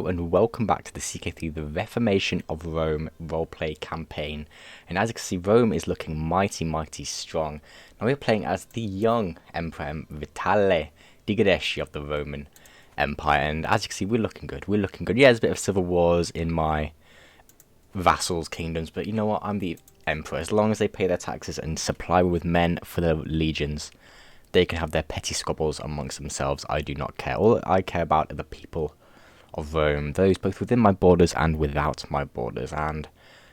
and welcome back to the CK3, the Reformation of Rome roleplay campaign. And as you can see, Rome is looking mighty strong. Now we're playing as the young Emperor Vitale Digresci of the Roman Empire, and as you can see, we're looking good. Yeah, there's a bit of civil wars in my vassals' kingdoms, but you know what? I'm the Emperor. As long as they pay their taxes and supply with men for their legions, they can have their petty squabbles amongst themselves. I do not care. All I care about are the people of Rome, those both within my borders and without my borders. And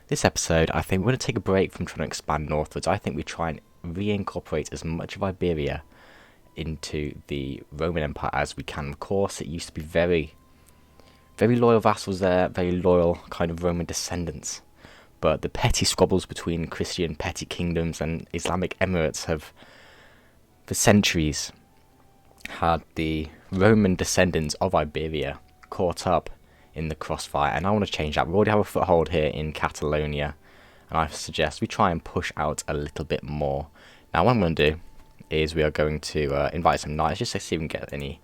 this episode, I think we're going to take a break from trying to expand northwards. I think we try and reincorporate as much of Iberia into the Roman Empire as we can. Of course, it used to be very loyal vassals there, very loyal kind of Roman descendants. But the petty squabbles between Christian petty kingdoms and Islamic emirates have, for centuries, had the Roman descendants of Iberia caught up in the crossfire, and I want to change that. We already have a foothold here in Catalonia, and I suggest we try and push out a little bit more. Now what I'm going to do is we are going to invite some knights just to see if we can get any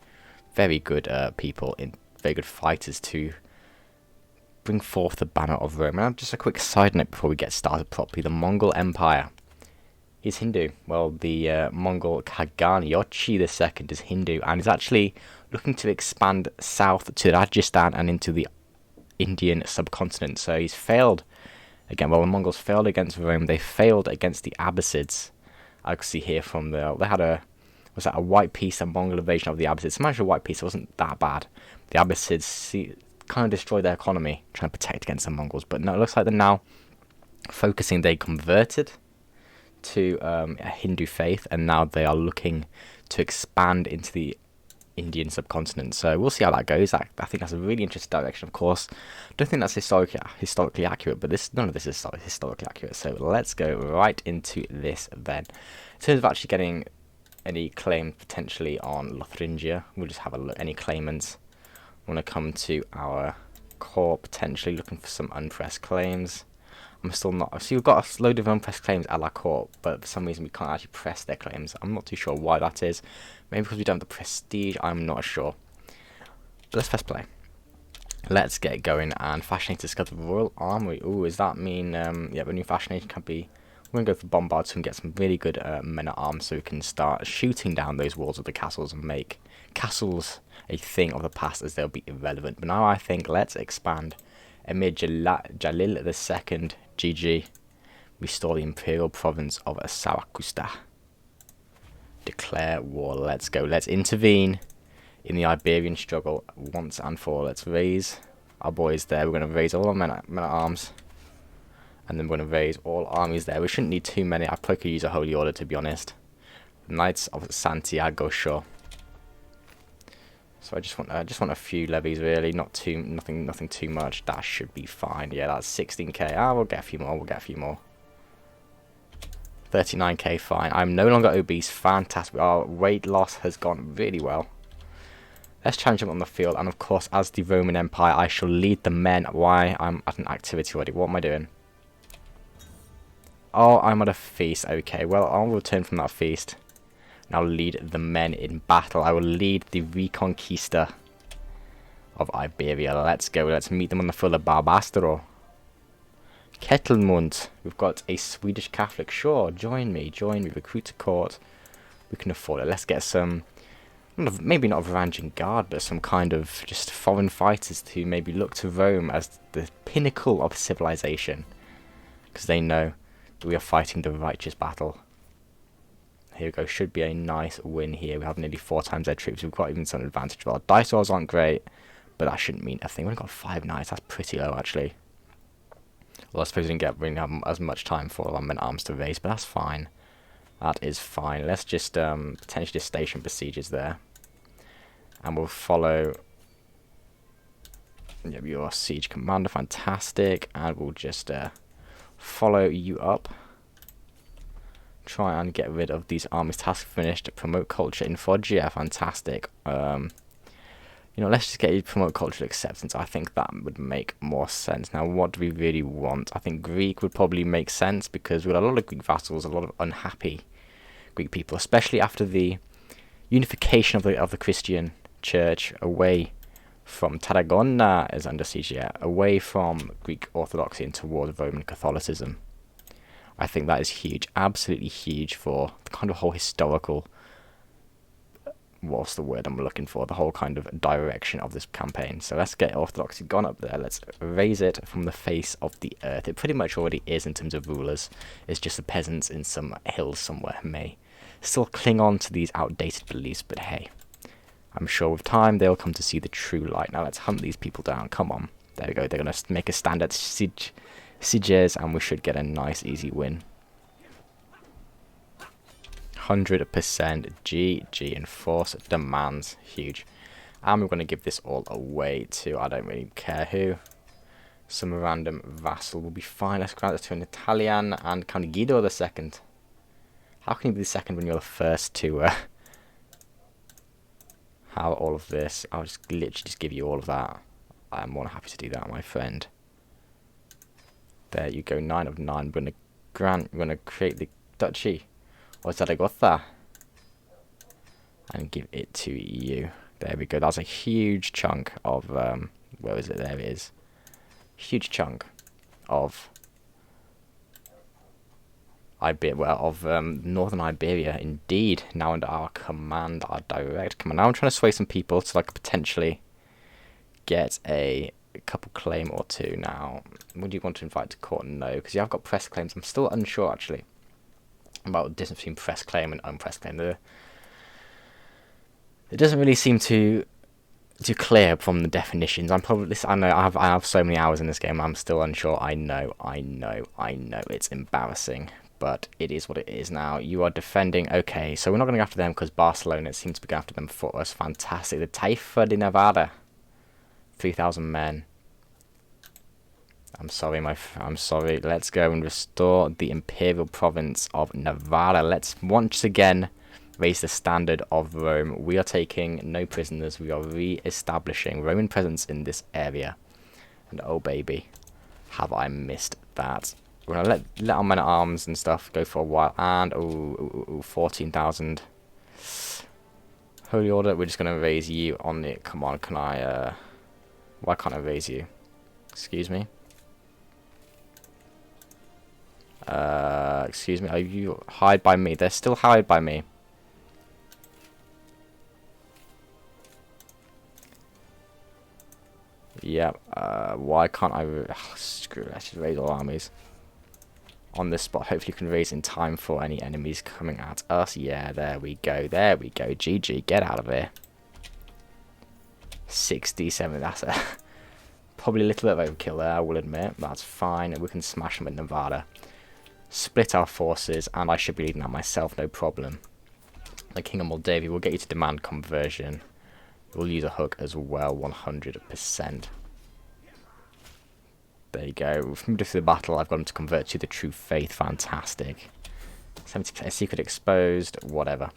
very good people, very good fighters to bring forth the banner of Rome. And just a quick side note before we get started properly: the Mongol Empire is Hindu. Well, the Mongol Khagan Yochi II is Hindu, and is actually looking to expand south to Rajasthan and into the Indian subcontinent. So he's failed again. Well, the Mongols failed against Rome. They failed against the Abbasids. I can see here from they had a white peace, a Mongol invasion of the Abbasids. Managed a white peace. It wasn't that bad. The Abbasids kind of destroyed their economy trying to protect against the Mongols, but no, it looks like they're now focusing. They converted to a Hindu faith, and now they are looking to expand into the Indian subcontinent. So we'll see how that goes. I think that's a really interesting direction. Of course, I don't think that's historically accurate, but none of this is historically accurate. So let's go right into this then. In terms of actually getting any claim potentially on Lotharingia, we'll just have a look. Any claimants want to come to our court, potentially looking for some unpressed claims. I'm still not. See, we've got a load of unpressed claims at la court, but for some reason we can't actually press their claims. I'm not too sure why that is. Maybe because we don't have the prestige. I'm not sure. But let's press play. Let's get going and fascinate discover the Royal Armory. Ooh, does that mean yeah, the new fascination can be? We're gonna go for bombard so we can get some really good men at arms, so we can start shooting down those walls of the castles and make castles a thing of the past, as they'll be irrelevant. But now I think let's expand. Emir Jalil II, GG, restore the imperial province of Sarakusta. Declare war. Let's go. Let's intervene in the Iberian struggle once and for all. Let's raise our boys there. We're going to raise all our men at arms, and then we're going to raise all armies there. We shouldn't need too many. I probably could use a holy order, to be honest. Knights of Santiago, sure. So I just want a few levies, really, nothing too much. That should be fine. Yeah, that's 16k. We'll get a few more. 39k, fine. I'm no longer obese. Fantastic. Our weight loss has gone really well. Let's challenge them on the field, and of course, as the Roman Empire, I shall lead the men. Why? I'm at an activity already. What am I doing? Oh, I'm at a feast. Okay, well, I'll return from that feast. I'll lead the men in battle. I will lead the Reconquista of Iberia. Let's go. Let's meet them on the field of Barbastro. Ketelmund. We've got a Swedish Catholic. Sure, join me. Recruit to court. We can afford it. Let's get some, maybe not a Varangian Guard, but some kind of just foreign fighters to maybe look to Rome as the pinnacle of civilization, because they know that we are fighting the righteous battle. Here we go. Should be a nice win here. We have nearly 4 times their troops. We've got even some advantage. Well, dice rolls aren't great, but that shouldn't mean a thing. We've got 5 knights. That's pretty low, actually. Well, I suppose we didn't have as much time for our men at arms to raise, but that's fine. That is fine. Let's just potentially just station besiegers there, and we'll follow. Yep, your siege commander, fantastic, and we'll just follow you up. Try and get rid of these armies. Task finished. Promote culture in Foggia. Fantastic. Let's just get you promote cultural acceptance. I think that would make more sense. Now, what do we really want? I think Greek would probably make sense, because we've got a lot of Greek vassals, a lot of unhappy Greek people, especially after the unification of the Christian church away from Tarragona is under siege, yeah, away from Greek Orthodoxy and towards Roman Catholicism. I think that is huge, absolutely huge for the kind of whole historical, what's the word I'm looking for, the whole kind of direction of this campaign. So let's get Orthodoxy gone up there. Let's erase it from the face of the earth. It pretty much already is in terms of rulers. It's just the peasants in some hills somewhere may still cling on to these outdated beliefs, but hey, I'm sure with time they'll come to see the true light. Now let's hunt these people down. Come on. There we go. They're going to make a stand at sieges, and we should get a nice easy win. 100% GG, enforce demands. Huge. And we're going to give this all away to, I don't really care who. Some random vassal will be fine. Let's grant it to an Italian and Count Guido the second. How can you be the second when you're the first to have all of this? I'll just literally just give you all of that. I'm more than happy to do that, my friend. There you go, 9 of 9. We're going to create the duchy or Zaragoza and give it to you. There we go. That's a huge chunk of where is it? There it is. Huge chunk of northern Iberia, indeed. Now under our command, our direct command. Now I'm trying to sway some people so I could potentially get a couple claim or two. Now, would you want to invite to court? No, because you have got press claims. I'm still unsure actually about the difference between press claim and unpressed claim. It doesn't really seem to clear from the definitions. I know I have so many hours in this game. I'm still unsure. I know. It's embarrassing, but it is what it is now. You are defending. Okay, so we're not going to go after them because Barcelona seems to be going after them for us. Fantastic. The Taifa de Navarra. 3,000 men. I'm sorry. Let's go and restore the imperial province of Navarra. Let's once again raise the standard of Rome. We are taking no prisoners. We are re-establishing Roman presence in this area. And oh baby, have I missed that. We're going to let our men at arms and stuff go for a while. And 14,000. Holy Order, we're just going to raise you on it. Come on, can I... why can't I raise you? Excuse me? Excuse me, are you hired by me? They're still hired by me. Yep, why can't I... screw it, let's just raise all armies. On this spot, hopefully you can raise in time for any enemies coming at us. Yeah, there we go, GG, get out of here. 67, that's a... probably a little bit of overkill there, I will admit. That's fine, we can smash them in Nevada. Split our forces, and I should be leading that myself, no problem. The King of Moldavia will get you to demand conversion. We'll use a hook as well, 100%. There you go. We've moved through the battle. I've got him to convert to the true faith. Fantastic. 70% secret exposed. Whatever.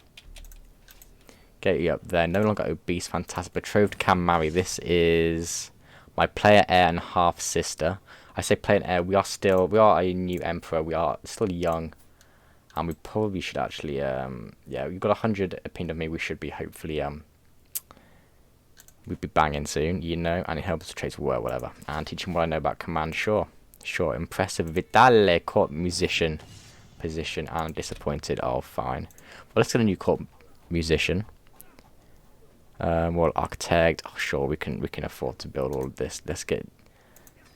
Get you up there. No longer obese. Fantastic. Betrothed can marry. This is my player heir and half sister. I say player heir. We are a new emperor. We are still young. And we probably should actually, yeah, we've got 100 opinion of me. We should be hopefully, we'd be banging soon, you know, and it helps us trade war, whatever. And teach him what I know about command, sure. Impressive. Vitale, court musician position, and disappointed. Oh, fine. Well, let's get a new court musician. Well, architect. Oh, sure, we can afford to build all of this. Let's get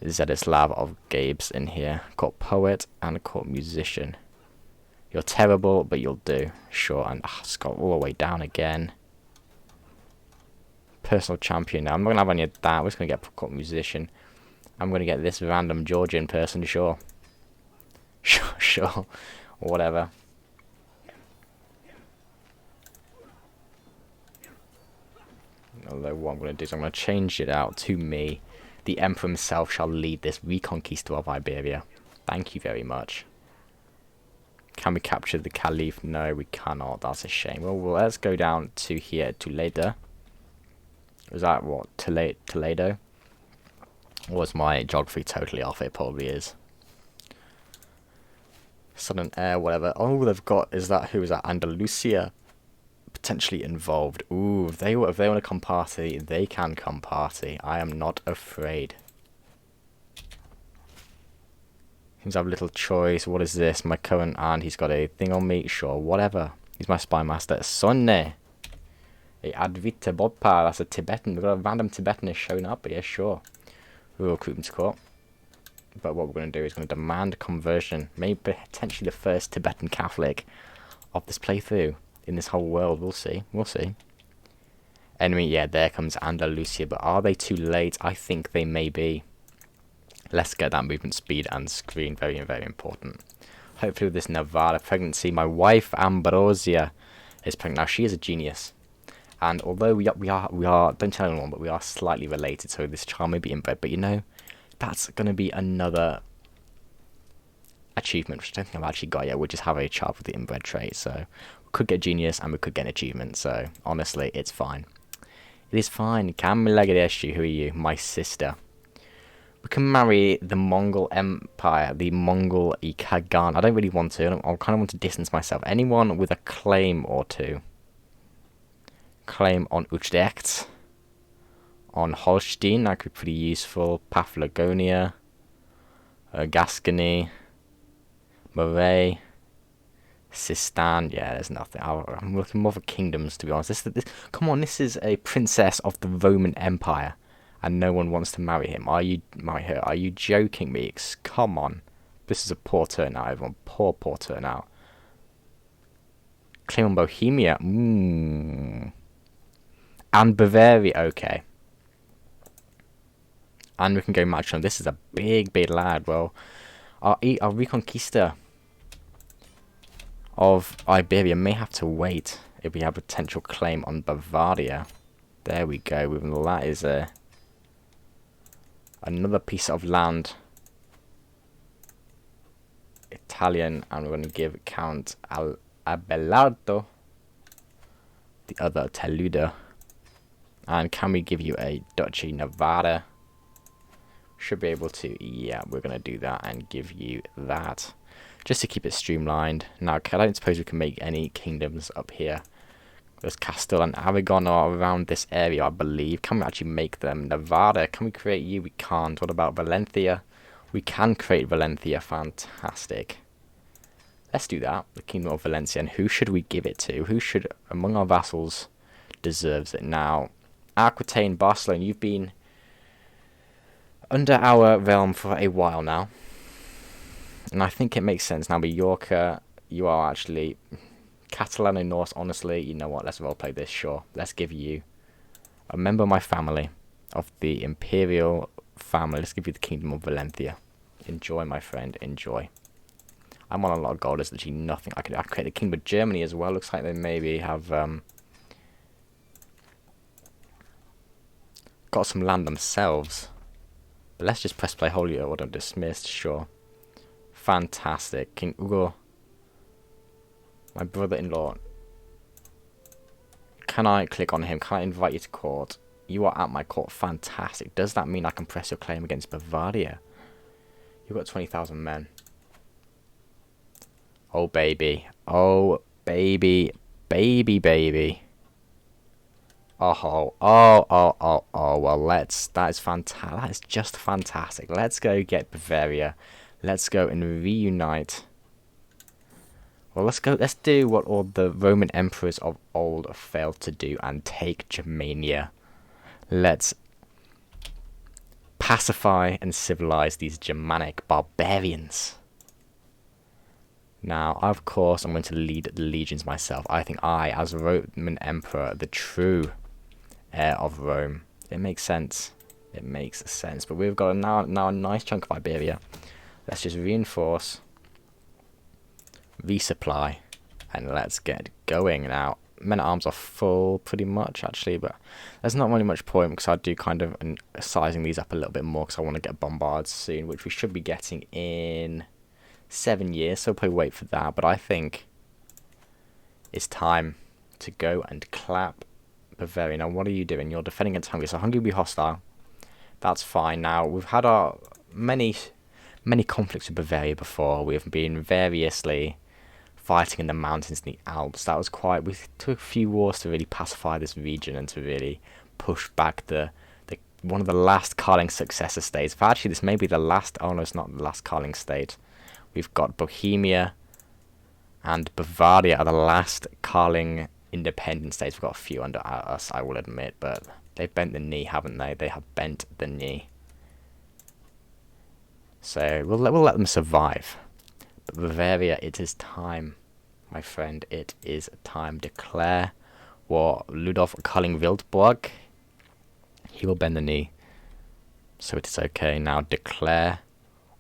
Zedislav of Gabes in here. Court poet and a court musician. You're terrible, but you'll do. Sure, and Scott all the way down again. Personal champion now. I'm not going to have any of that. We're just going to get a court musician. I'm going to get this random Georgian person, sure. Sure. Whatever. Although what I'm going to do is I'm going to change it out to me. The Emperor himself shall lead this reconquista of Iberia. Thank you very much. Can we capture the Caliph? No, we cannot. That's a shame. Well, let's go down to here, Toledo. Is that what? Toledo? Or was my geography totally off? It probably is. Southern Air, whatever. All they've got is that, who is that? Andalusia. potentially involved. Ooh, if they want to come party, they can come party. I am not afraid. Seems to have little choice. What is this? My current aunt, he's got a thing on me. Sure, whatever. He's my spy master. Sonne. A Advita Bodpa. That's a Tibetan. We've got a random Tibetan showing up. But yeah, sure. We'll recruit him to court. But what we're going to do is going to demand conversion. Maybe potentially the first Tibetan Catholic of this playthrough in this whole world. We'll see. We'll see. Enemy, yeah, there comes Andalusia. But are they too late? I think they may be. Let's get that movement speed and screen. Very, very important. Hopefully with this Nevada pregnancy, my wife Ambrosia is pregnant. Now she is a genius. And although we are, don't tell anyone, but we are slightly related. So this child may be inbred. But you know, that's going to be another achievement, which I don't think I've actually got yet. We'll just have a child with the inbred trait. So we could get genius and we could get an achievement. So honestly, it's fine. It is fine. Camilla Gadeshi, who are you? My sister. We can marry the Mongol Empire, the Mongol Khagan. I don't really want to. I kind of want to distance myself. Anyone with a claim or two. Claim on Utrecht. On Holstein, that could be pretty useful. Paphlagonia. Gascony. Moray. Sistan. Yeah, there's nothing. I'm looking more for kingdoms, to be honest. Come on, this is a princess of the Roman Empire. And no one wants to marry him. Are you joking me? Come on. This is a poor turnout, everyone. Poor turnout. Claim on Bohemia. And Bavaria. Okay. And we can go match on. This is a big lad. Well, our Reconquista of Iberia may have to wait if we have a potential claim on Bavaria. There we go. That is another piece of land. Italian, and we're going to give Count Abellado the other Teluda. And can we give you a Duchy Nevada? Should be able to. Yeah, we're going to do that and give you that. Just to keep it streamlined. Now, I don't suppose we can make any kingdoms up here. There's Castile and Aragon are around this area, I believe. Can we actually make them? Nevada, can we create you? We can't. What about Valencia? We can create Valencia. Fantastic. Let's do that. The Kingdom of Valencia. And who should we give it to? Who should, among our vassals, deserves it? Now, Aquitaine, Barcelona, you've been under our realm for a while now. And I think it makes sense. Now, Mallorca, you are actually... Catalan and Norse, honestly, you know what, let's roleplay this, sure. Let's give you a member of my family, of the imperial family. Let's give you the Kingdom of Valencia. Enjoy, my friend, enjoy. I'm on a lot of gold, there's literally nothing. I could create the Kingdom of Germany as well. Looks like they maybe have got some land themselves. But let's just press play, holy order, dismissed, sure. Fantastic. King Ugo. My brother-in-law. Can I click on him? Can I invite you to court? You are at my court. Fantastic. Does that mean I can press your claim against Bavaria? You've got 20,000 men. Oh, baby. Oh, baby. Baby. Oh. Well, that is fantastic. That is just fantastic. Let's go get Bavaria. Let's go and reunite. Well, let's do what all the Roman emperors of old failed to do and take Germania. Let's pacify and civilize these Germanic barbarians. Now, of course, I'm going to lead the legions myself. I think I, as Roman emperor, the true heir of Rome. It makes sense. It makes sense. But we've got now a nice chunk of Iberia. Let's just reinforce. Resupply, and let's get going. Now, men-at-arms are full pretty much actually, but there's not really much point because I do kind of sizing these up a little bit more because I want to get bombards soon, which we should be getting in 7 years, so we'll probably wait for that. But I think it's time to go and clap Bavaria. Now, what are you doing? You're defending against Hungary, so Hungary will be hostile. That's fine. Now, we've had many conflicts with Bavaria before. We've been variously fighting in the mountains in the Alps. That was quite. We took a few wars to really pacify this region and to really push back the one of the last Carling successor states. But actually, this may be the last. Oh no, it's not the last Carling state. We've got Bohemia and Bavaria are the last Carling independent states. We've got a few under us, I will admit, but they've bent the knee, haven't they? They have bent the knee. So we'll let them survive. But Bavaria, it is time, my friend. It is time. Declare war. Ludolf Carling-Wildburg. He will bend the knee. So it is okay. Now declare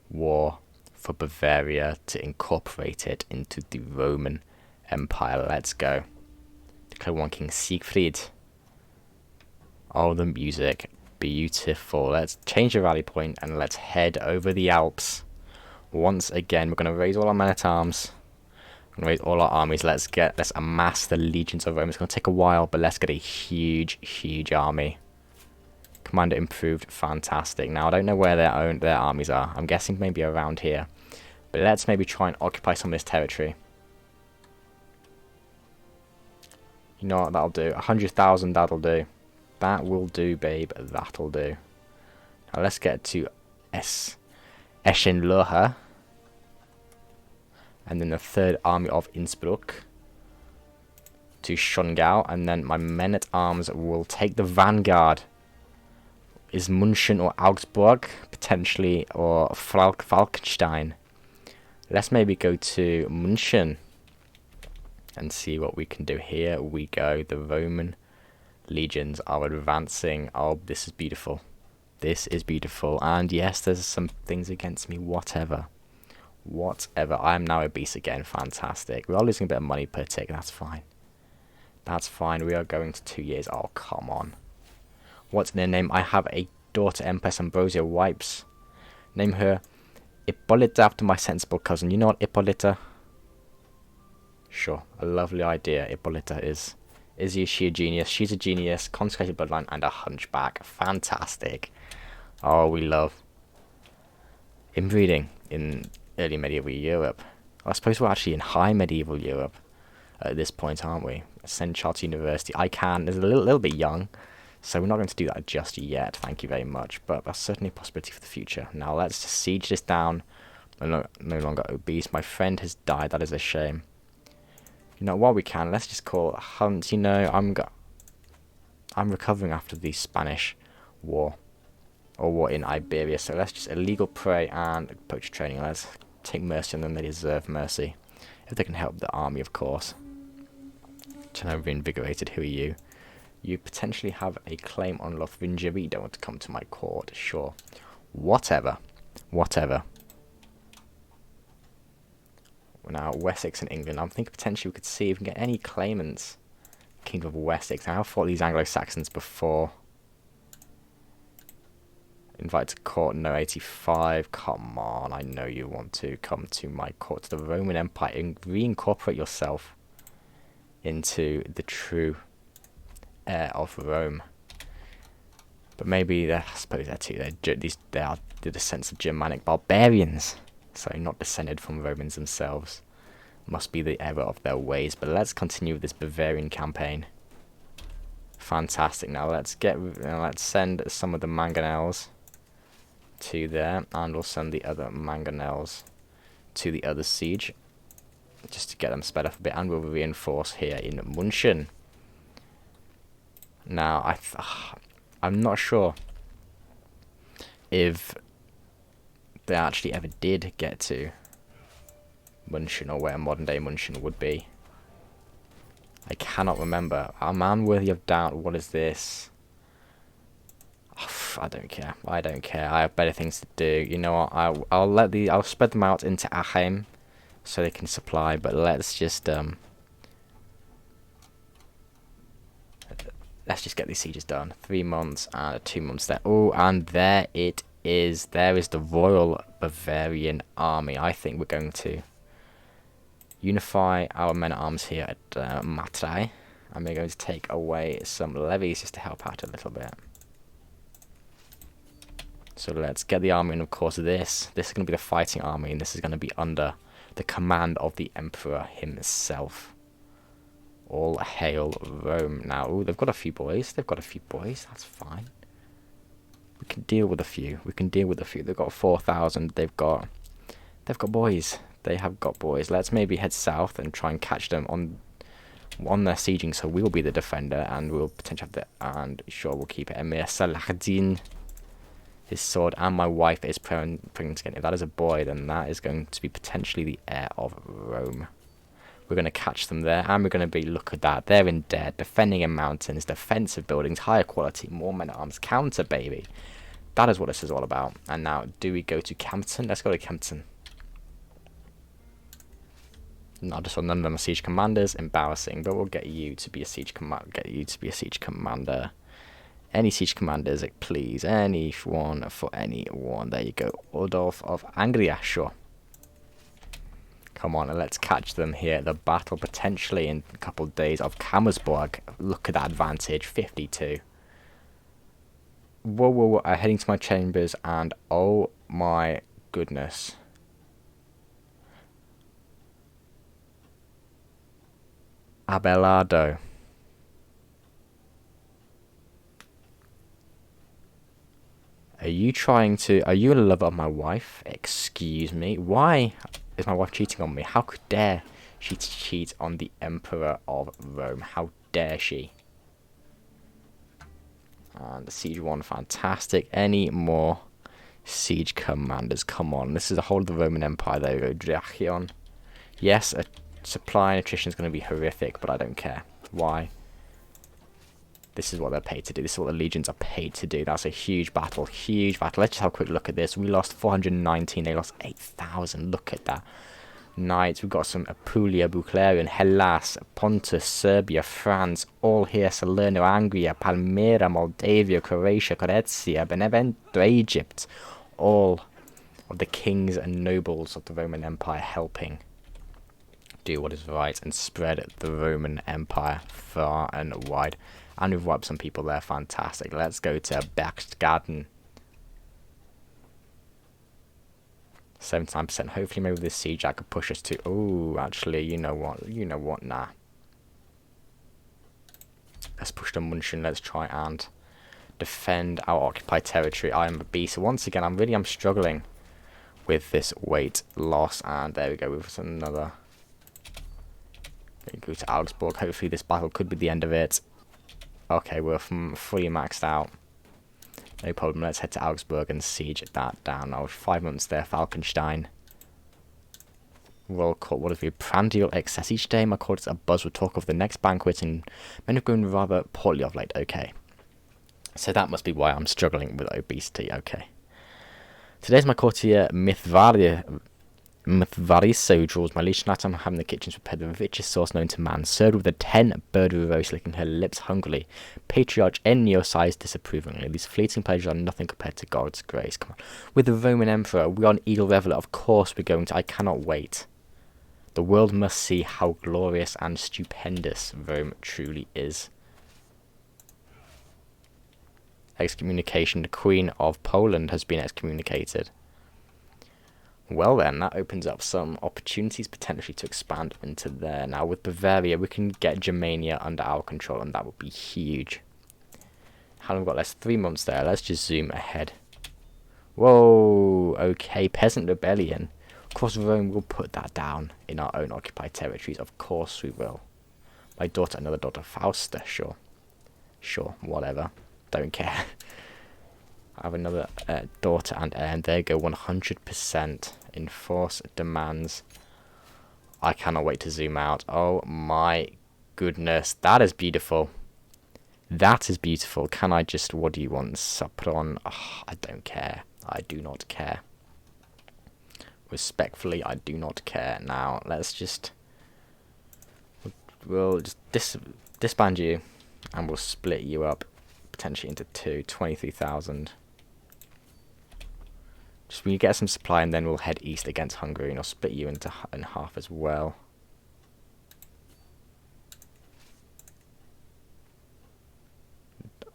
war for Bavaria to incorporate it into the Roman Empire. Let's go. Declare one King Siegfried. Oh, the music. Beautiful. Let's change the rally point and let's head over the Alps. Once again, we're going to raise all our men-at-arms. We're going to raise all our armies. Let's amass the legions of Rome. It's going to take a while, but let's get a huge, huge army. Commander improved. Fantastic. Now, I don't know where their armies are. I'm guessing maybe around here. But let's maybe try and occupy some of this territory. You know what? That'll do. 100,000, that'll do. That will do, babe. That'll do. Now, let's get to Eschenlohe. And then the 3rd Army of Innsbruck to Schongau. And then my men-at-arms will take the vanguard. Is München or Augsburg, potentially, or Falkenstein. Let's maybe go to München and see what we can do. Here we go. The Roman legions are advancing. Oh, this is beautiful. This is beautiful. And yes, there's some things against me. Whatever. I am now obese again. Fantastic. We are losing a bit of money per tick. That's fine. That's fine. We are going to 2 years. Oh, come on. What's in their name? I have a daughter, Empress Ambrosia Wipes. Name her Hippolyta after my sensible cousin. You know what Hippolyta? Sure, a lovely idea. Hippolyta is she a genius? She's a genius, consecrated bloodline, and a hunchback. Fantastic. Oh, we love inbreeding in early medieval Europe. I suppose we're actually in high medieval Europe at this point, aren't we? Send child to university. I can. It's a little bit young. So we're not going to do that just yet, thank you very much. But that's certainly a possibility for the future. Now let's just siege this down. I'm no longer obese. My friend has died. That is a shame. You know, while we can, let's just call a hunt. You know, I'm recovering after the Spanish war. Or war in Iberia. So let's just illegal prey and poacher training. Let's take mercy on them. They deserve mercy. If they can help the army, of course. Turn reinvigorated. Who are you? You potentially have a claim on Lotharingia, but you don't want to come to my court. Sure. Whatever. Now, Wessex and England. I'm thinking potentially we could see if we can get any claimants. Kingdom of Wessex. I have fought these Anglo-Saxons before. Invite to court, no 85. Come on, I know you want to come to my court, to the Roman Empire, and reincorporate yourself into the true heir of Rome. But maybe I suppose they're too. They are the descendants of Germanic barbarians, so not descended from Romans themselves. Must be the error of their ways. But let's continue with this Bavarian campaign. Fantastic. Now let's send some of the mangonels to there, and we'll send the other mangonels to the other siege, just to get them sped up a bit, and we'll reinforce here in München. Now, I'm not sure if they actually ever did get to München, or where modern-day München would be. I cannot remember. A man worthy of doubt. What is this? I don't care. I have better things to do. You know what? I'll spread them out into Aachen so they can supply. But let's just get these sieges done. 3 months and 2 months there. Oh, and there it is. There is the Royal Bavarian Army. I think we're going to unify our men-at-arms here at Matrai, and we're going to take away some levies just to help out a little bit. So let's get the army, and of course this is going to be the fighting army, and this is going to be under the command of the Emperor himself. All hail Rome. Now, ooh, they've got a few boys. They've got a few boys. That's fine. We can deal with a few. We can deal with a few. They've got 4,000. They've got boys. They have got boys. Let's maybe head south and try and catch them on their sieging. So we'll be the defender, and we'll potentially have the. And sure, we'll keep it. Emir Saladin, his sword, and my wife is pregnant again. If that is a boy, then that is going to be potentially the heir of Rome. We're going to catch them there, and we're going to be, look at that, they're in dead, defending in mountains, defensive buildings, higher quality, more men-at-arms, counter, baby. That is what this is all about. And now, do we go to Campton? Let's go to Campton. I just saw none of them are siege commanders, embarrassing, but we'll get you to be a siege commander. Any siege commanders, please, anyone for anyone. There you go, Adolf of Angria, sure. Come on, and let's catch them here. The battle potentially in a couple of days of Kammersburg. Look at that advantage, 52. Whoa, whoa, whoa. I'm heading to my chambers, and oh my goodness. Abellado. Are you a lover of my wife? Excuse me. Why is my wife cheating on me? How dare she cheat on the Emperor of Rome? How dare she? And siege 1, fantastic. Any more siege commanders? Come on, this is the whole of the Roman Empire. There we go, Drachion. Yes, supply and attrition is going to be horrific, but I don't care. Why? This is what they're paid to do. This is what the legions are paid to do. That's a huge battle. Huge battle. Let's just have a quick look at this. We lost 419. They lost 8,000. Look at that. Knights. We've got some Apulia, Buclarian, Hellas, Pontus, Serbia, France. All here. Salerno, Angria, Palmyra, Moldavia, Croatia, Goretzia, Benevento, Egypt. All of the kings and nobles of the Roman Empire helping do what is right and spread the Roman Empire far and wide. And we've wiped some people there. Fantastic. Let's go to Berchtesgaden. 79%. Hopefully, maybe with this siege I could push us to. Oh, actually, you know what? Nah. Let's push to Munchen. Let's try and defend our occupied territory. I am a beast. Once again, I'm struggling with this weight loss. And there we go. With another. Go to Augsburg. Hopefully, this battle could be the end of it. Okay, we're fully maxed out. No problem. Let's head to Augsburg and siege that down. Now, 5 months there. Falkenstein. Royal Court. What is it? Prandial excess each day. My court is a buzz with talk of the next banquet, and men have grown rather poorly of late. Okay. So that must be why I'm struggling with obesity. Okay. Today's my courtier, Mythvariso draws my legion last time I'm having the kitchens prepared the richest sauce known to man, served with a 10 bird roast, licking her lips hungrily. Patriarch Ennio sighs disapprovingly. These fleeting pleasures are nothing compared to God's grace. Come on. With the Roman Emperor, we are on Eagle Reveler. Of course we're going to. I cannot wait. The world must see how glorious and stupendous Rome truly is. Excommunication. The Queen of Poland has been excommunicated. Well then, that opens up some opportunities potentially to expand into there. Now with Bavaria, we can get Germania under our control, and that would be huge. How long have we got? That's 3 months there. Let's just zoom ahead. Whoa, okay, peasant rebellion. Of course, Rome will put that down in our own occupied territories. Of course we will. My daughter, another daughter, Fausta, sure. Sure, whatever. Don't care. I have another daughter and heir, and there you go, 100% enforce demands. I cannot wait to zoom out. Oh my goodness, that is beautiful. That is beautiful. Can I just, what do you want? Sopron? Oh, I don't care. I do not care. Respectfully, I do not care. Now, let's just, we'll just disband you, and we'll split you up potentially into two, 23,000. Just we get some supply, and then we'll head east against Hungary, and I'll split you in half as well.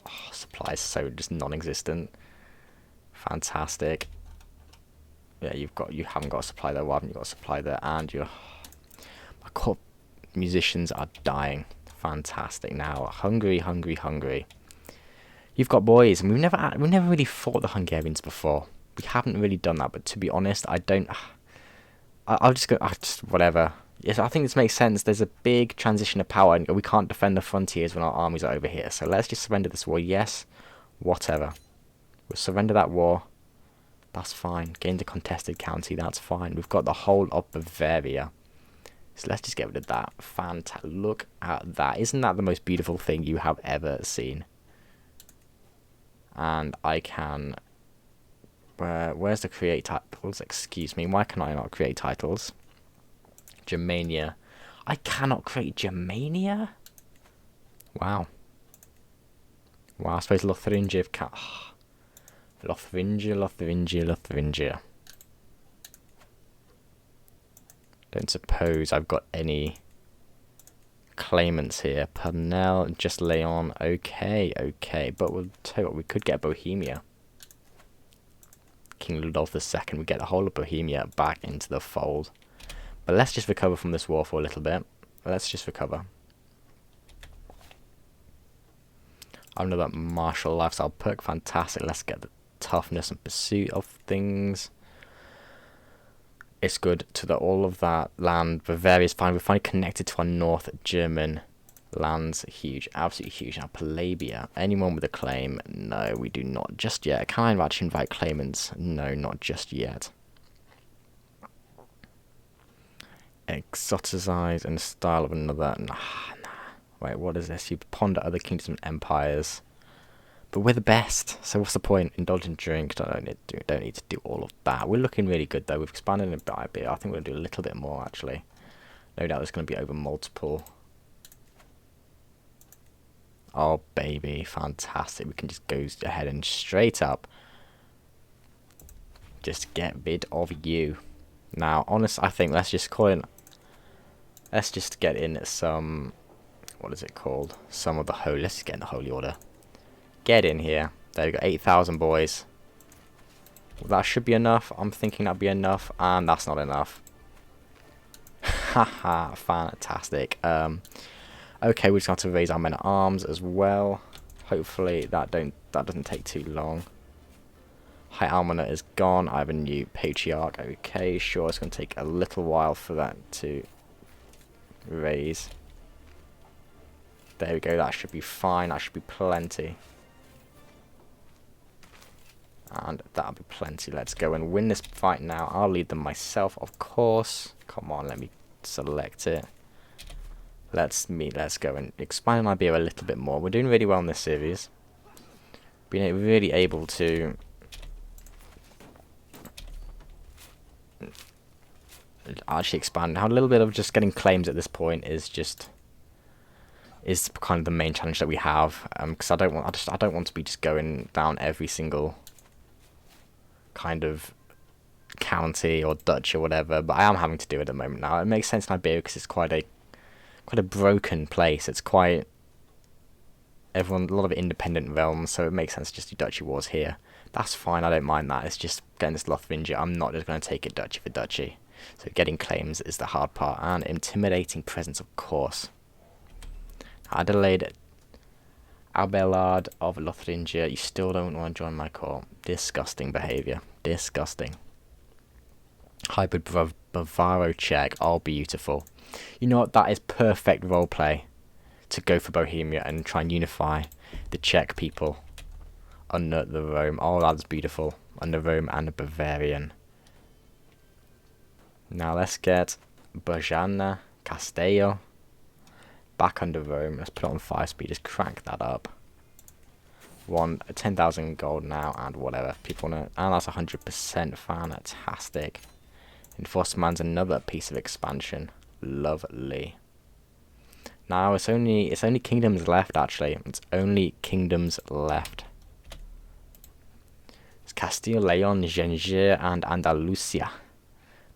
Oh, supply is so just non-existent. Fantastic. Yeah, you haven't got a supply there. Why haven't you got a supply there? And my court musicians are dying. Fantastic. Now, Hungary. You've got boys, and we've never really fought the Hungarians before. We haven't really done that. But to be honest, I'll just go. Whatever. Yes, I think this makes sense. There's a big transition of power, and we can't defend the frontiers when our armies are over here. So let's just surrender this war. Yes, whatever. We'll surrender that war. That's fine. Gain the contested county. That's fine. We've got the whole of Bavaria. So let's just get rid of that. Fantastic. Look at that. Isn't that the most beautiful thing you have ever seen? And I can... Where's the create titles? Excuse me. Why can I not create titles? Germania. I cannot create Germania? Wow. Wow, I suppose Lotharingia can... Lotharingia. Don't suppose I've got any claimants here. Pernell, just Leon. Okay. But we'll tell you what, we could get Bohemia. King Ludolf II. We get the whole of Bohemia back into the fold. But let's just recover from this war for a little bit. Let's just recover. Another martial lifestyle perk. Fantastic. Let's get the toughness and pursuit of things. It's good to all of that land. Bavaria is fine. We're finally connected to our North German lands. Huge. Absolutely huge. Now, Palabia. Anyone with a claim? No, we do not just yet. Can I actually invite claimants? No, not just yet. Exoticize in the style of another. Nah. Wait, what is this? You ponder other kingdoms and empires. But we're the best, so what's the point? Indulgent drink, don't need to do all of that. We're looking really good though. We've expanded a bit. I think we're going to do a little bit more actually. No doubt it's going to be over multiple. Oh baby, fantastic. We can just go ahead and straight up just get rid of you. Now, I think let's just call in. Let's just get in some. What is it called? Some of the holy. Let's just get in the holy order. Get in here. There we go. 8,000 boys. Well, that should be enough. I'm thinking that'll be enough, and that's not enough. Haha, fantastic. Okay, we just have to raise our men at arms as well. Hopefully that doesn't take too long. High Almoner is gone. I have a new patriarch. Okay, sure, it's going to take a little while for that to raise. There we go. That should be fine. That should be plenty. And that'll be plenty. Let's go and win this fight now. I'll lead them myself, of course. Come on, let me select it. Let's go and expand Iberia a little bit more. We're doing really well in this series. Being really able to actually expand. Now, a little bit of just getting claims at this point is kind of the main challenge that we have. Because I don't want to be just going down every single kind of county or duchy or whatever, but I am having to do it at the moment now. It makes sense in Iberia because it's quite a broken place. It's quite a lot of independent realms, so it makes sense to just do duchy wars here. That's fine, I don't mind that. It's just getting this Lotharingia. I'm not just going to take it duchy for duchy. So getting claims is the hard part, and intimidating presence, of course. Adelaide, Abellado of Lotharingia, you still don't want to join my court. Disgusting behaviour. Disgusting. Hybrid Bavaro check. Oh, beautiful. You know what? That is perfect roleplay to go for Bohemia and try and unify the Czech people under the Rome. Oh, that's beautiful. Under Rome and Bavarian. Now let's get Bojana, Castello back under Rome. Let's put it on 5-speed. Just crank that up. 10,000 gold now and whatever. People know. And that's 100% fantastic. Enforcement's another piece of expansion. Lovely. Now it's only kingdoms left actually. It's only kingdoms left. It's Castile, Leon, Gengir, and Andalusia.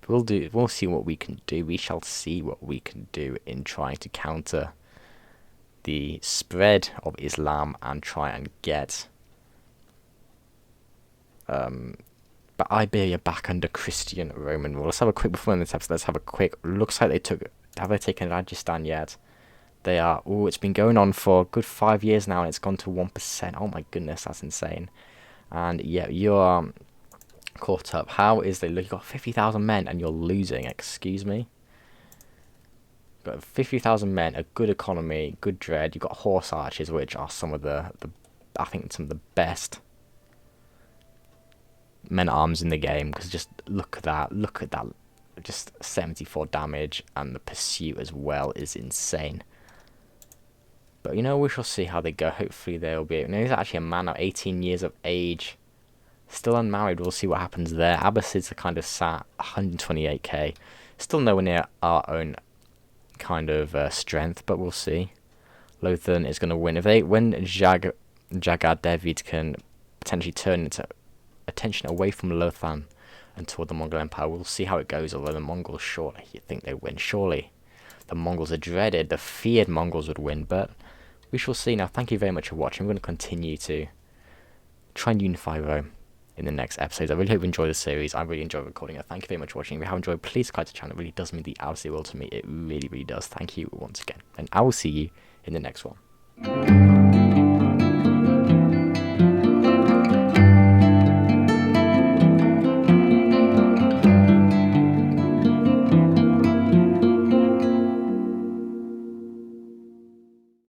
We'll see what we can do. We shall see what we can do in trying to counter the spread of Islam and try and get But Iberia back under Christian Roman rule. Let's have a quick, before in this episode, let's have a quick, looks like have they taken Rajasthan yet? They are. Oh, it's been going on for a good 5 years now, and it's gone to 1%. Oh my goodness, that's insane. And yeah, you're caught up. How is they look? You've got 50,000 men, and you're losing. Excuse me. You've got 50,000 men, a good economy, good dread. You've got horse archers, which are some of the I think some of the best men at arms in the game. Because just look at that. Just 74 damage, and the pursuit as well is insane. But you know, we shall see how they go. Hopefully they'll be. You know, he's actually a man now, 18 years of age, still unmarried. We'll see what happens there. Abbasids are kind of sat 128k, still nowhere near our own kind of strength, but we'll see. Lothan is going to win. When Jagar David can potentially turn its attention away from Lothan and toward the Mongol Empire, we'll see how it goes. Although the Mongols, surely you think they win. Surely the Mongols are dreaded. The feared Mongols would win, but we shall see. Now, thank you very much for watching. I'm going to continue to try and unify Rome in the next episodes. I really hope you enjoy the series. I really enjoy recording it. Thank you very much for watching. If you have enjoyed, please subscribe to the channel. It really does mean the absolute world to me. It really, really does. Thank you once again. And I will see you in the next one.